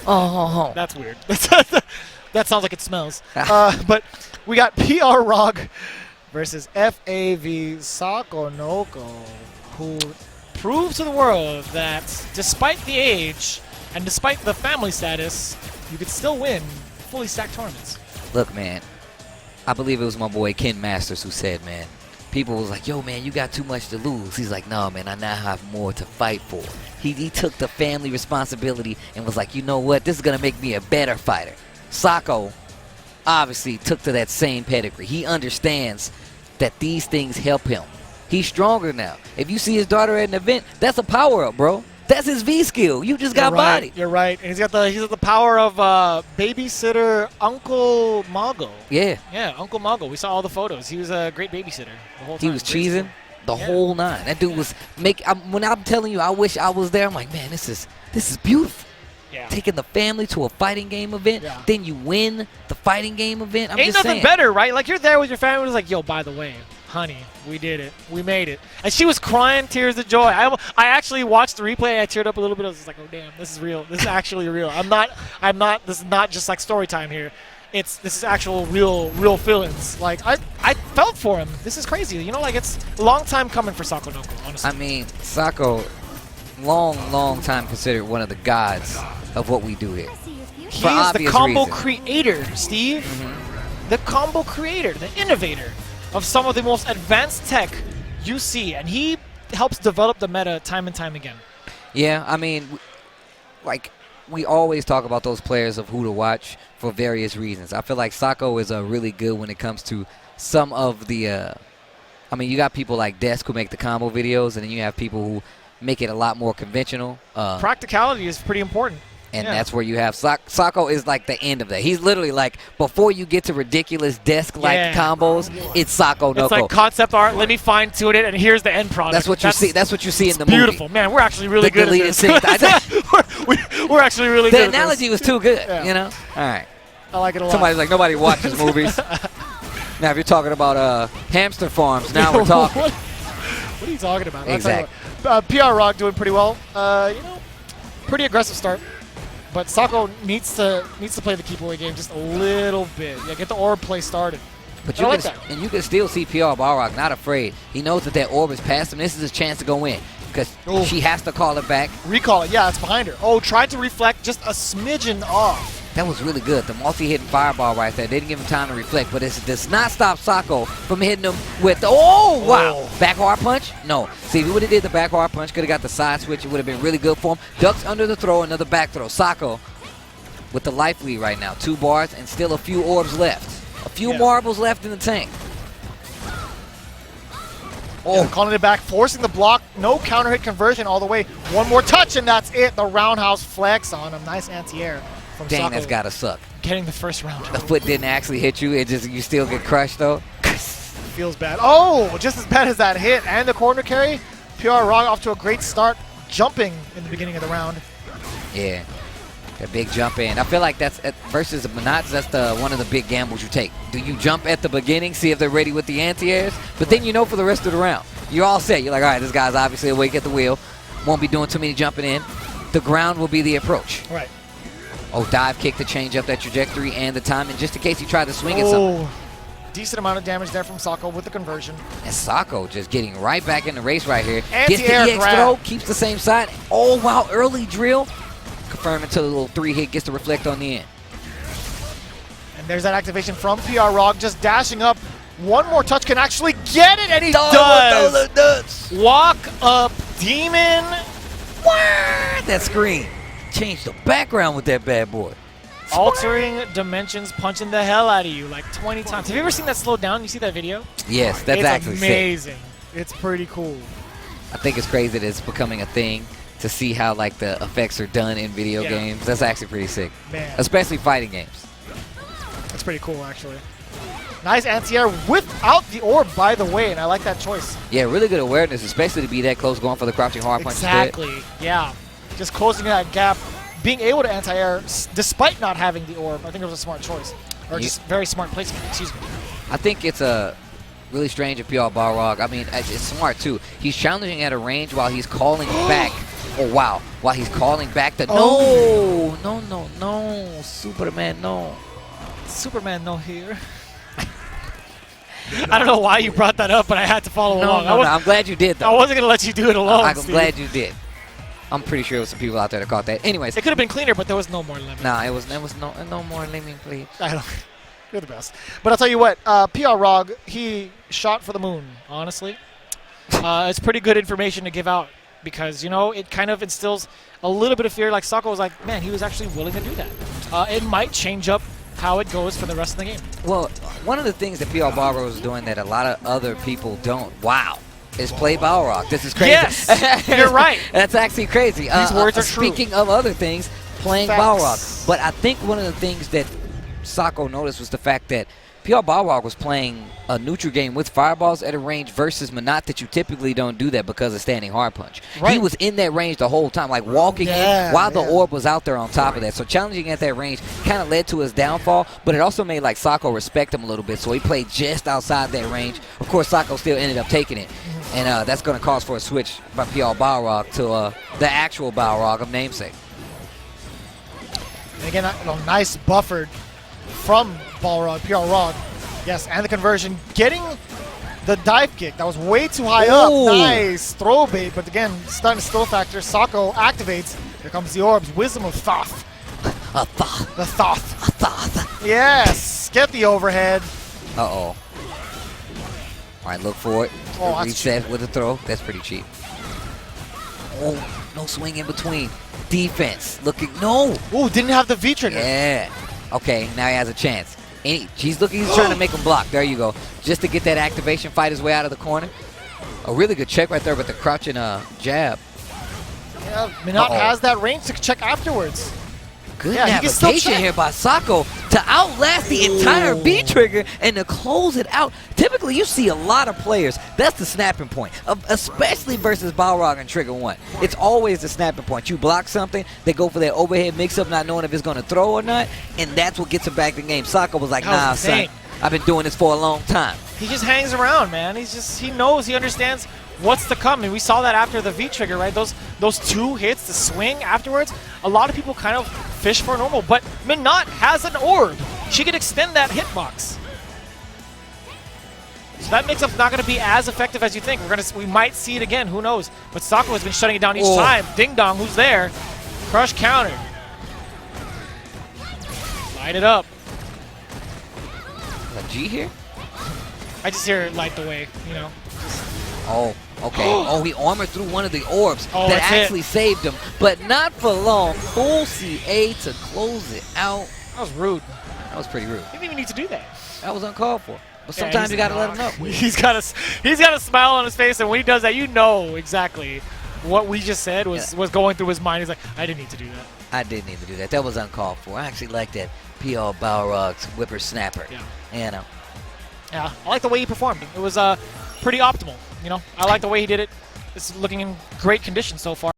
Oh. That's weird. That sounds like it smells. But we got PR Rog versus FAV Sako Noko, who proves to the world that despite the age and despite the family status, you could still win fully stacked tournaments. Look, man, I believe it was my boy Ken Masters who said, man, people was like, yo, man, you got too much to lose. He's like, no, man, I now have more to fight for. He took the family responsibility and was like, you know what, this is going to make me a better fighter. Sako obviously took to that same pedigree. He understands that these things help him. He's stronger now. If you see his daughter at an event, that's a power-up, bro. That's his V skill. You just got body. You're right. And he's got the power of babysitter Uncle Mago. Yeah. Yeah, Uncle Mago. We saw all the photos. He was a great babysitter the whole time. He was cheesing the whole nine. That dude was when I'm telling you, I wish I was there. I'm like, man, this is beautiful. Yeah. Taking the family to a fighting game event, then you win the fighting game event. I'm Ain't just nothing saying. better, right? Like, you're there with your family. It was like, yo, by the way, honey, we did it. We made it. And she was crying tears of joy. I actually watched the replay. I teared up a little bit. I was just like, oh, damn, this is real. This is actually real. This is not just like story time here. This is actual real feelings. Like, I felt for him. This is crazy. You know, like, it's a long time coming for Sako Noko, honestly. I mean, Sako, long time considered one of the gods of what we do here. He is the combo creator, Steve. The combo creator, the innovator of some of the most advanced tech you see, and he helps develop the meta time and time again. Yeah, I mean, like, we always talk about those players of who to watch for various reasons. I feel like Sako is really good when it comes to some of the, I mean, you got people like Desk who make the combo videos, and then you have people who make it a lot more conventional. Practicality is pretty important. And that's where you have Sako is like the end of that. He's literally like, before you get to ridiculous desk-like combos, it's Sako Noko. It's like concept art. Let me fine-tune it, and here's the end product. That's what you see. That's what you see in the movie. Beautiful, man. We're actually really good at this. we're actually really good. The analogy was too good. You know. All right. I like it a lot. Somebody's like, nobody watches movies. Now, if you're talking about hamster farms, now we're talking. What are you talking about? Exactly. PR Rock doing pretty well. You know, pretty aggressive start. But Sako needs to play the keep away game just a little bit. Yeah, get the orb play started. But you can still see PR Balrog not afraid. He knows that orb is past him. This is his chance to go in because she has to call it back. Recall it. Yeah, it's behind her. Oh, tried to reflect just a smidgen off. That was really good. The multi-hitting fireball right there. Didn't give him time to reflect, but it does not stop Sako from hitting him with the, wow. Back hard punch? No. See, if he would have did the back hard punch, could have got the side switch, it would have been really good for him. Ducks under the throw, another back throw. Sako with the life lead right now. 2 bars and still a few orbs left. A few marbles left in the tank. Oh, calling it back, forcing the block. No counter hit conversion all the way. One more touch, and that's it. The roundhouse flex on him. Nice anti-air. Dang, Sako that's gotta suck. Getting the first round. The foot didn't actually hit you. It just, you still get crushed though. Feels bad. Oh, just as bad as that hit and the corner carry. PR Rog off to a great start, jumping in the beginning of the round. Yeah, that big jump in. I feel like that's versus the Menats. That's one of the big gambles you take. Do you jump at the beginning, see if they're ready with the anti-airs? But then you know for the rest of the round, you're all set. You're like, all right, this guy's obviously awake at the wheel. Won't be doing too many jumping in. The ground will be the approach. Right. Oh, dive kick to change up that trajectory and the timing, just in case you try to swing at something. Decent amount of damage there from Sako with the conversion. And Sako just getting right back in the race right here. Anti-air gets the EX grab. throw, keeps the same side. Oh, wow, early drill. Confirming to the little 3 hit, gets to reflect on the end. And there's that activation from PR Rog, just dashing up. One more touch can actually get it, and he does. Walk up, demon. What? That screen. Changed the background with that bad boy. Altering dimensions, punching the hell out of you like 20 times. Have you ever seen that slow down? You see that video? Yes, that's actually amazing. Sick. It's pretty cool. I think it's crazy that it's becoming a thing to see how like the effects are done in video games. That's actually pretty sick. Man. Especially fighting games. That's pretty cool, actually. Nice anti-air without the orb, by the way, and I like that choice. Yeah, really good awareness, especially to be that close going for the crouching hard punch. Exactly, yeah. Just closing that gap, being able to anti-air despite not having the orb. I think it was a smart choice. Or just very smart placement, excuse me. I think it's really strange of PR Balrog. I mean, it's smart too. He's challenging at a range while he's calling back Oh, wow. While he's calling back the... Oh. No. Superman, no. Superman, no here. I don't know why you brought that up, but I had to follow along. No, I'm glad you did, though. I wasn't going to let you do it alone, I'm Steve. glad you did. I'm pretty sure there was some people out there that caught that. Anyways. It could have been cleaner, but there was no more lemon. Nah, it was no more lemon, please. I don't. You're the best. But I'll tell you what, Balrog, he shot for the moon, honestly. It's pretty good information to give out because, you know, it kind of instills a little bit of fear. Like Sako was like, man, he was actually willing to do that. It might change up how it goes for the rest of the game. Well, one of the things that PR Balrog is doing that a lot of other people don't, is play Balrog. This is crazy. Yes, you're right. That's actually crazy. These words are true. Speaking of other things, playing Facts. Balrog. But I think one of the things that Sako noticed was the fact that PR Balrog was playing a neutral game with fireballs at a range versus Menat that you typically don't do that because of standing hard punch. Right. He was in that range the whole time, like walking in while the orb was out there on top of that. So challenging at that range kind of led to his downfall, but it also made like Sako respect him a little bit. So he played just outside that range. Of course, Sako still ended up taking it. And that's going to cause for a switch by PR Balrog to the actual Balrog of namesake. And again, nice buffered from Balrog, PR Rog. Yes, and the conversion. Getting the dive kick. That was way too high up. Nice throw bait, but again, stun still factor. Sako activates. Here comes the orbs. Wisdom of Thoth. The Thoth. Yes, get the overhead. Uh-oh. All right, look for it. Oh, Reset with a throw. That's pretty cheap. Oh, no swing in between. Defense. Looking. No. Ooh, didn't have the V trigger. Yeah. Okay, now he has a chance. He's trying to make him block. There you go. Just to get that activation, fight his way out of the corner. A really good check right there with the crouching jab. Yeah, Menat has that range to check afterwards. Good navigation here by Sako to outlast the entire B trigger and to close it out. Typically, you see a lot of players. That's the snapping point, especially versus Balrog and Trigger 1. It's always the snapping point. You block something, they go for that overhead mix-up, not knowing if it's going to throw or not, and that's what gets them back in the game. Sako was like, nah, son, I've been doing this for a long time. He just hangs around, man. He knows, he understands what's to come. And we saw that after the V-trigger, right? Those two hits, the swing afterwards, a lot of people kind of fish for normal. But Menat has an orb. She can extend that hitbox. So that mix-up's not going to be as effective as you think. We might see it again. Who knows? But Sako has been shutting it down each time. Ding Dong, who's there? Crush counter. Light it up. A G here? I just hear it light the way, you know. Oh, okay. Oh, he armored through one of the orbs that actually saved him, but not for long. Full CA to close it out. That was rude. That was pretty rude. He didn't even need to do that. That was uncalled for. But sometimes you got to let him know. He's got a smile on his face, and when he does that, you know exactly what we just said was going through his mind. He's like, I didn't need to do that. I didn't need to do that. That was uncalled for. I actually like that PR Balrog's whippersnapper. Yeah. You know. Yeah, I like the way he performed. It was pretty optimal. You know, I like the way he did it. It's looking in great condition so far.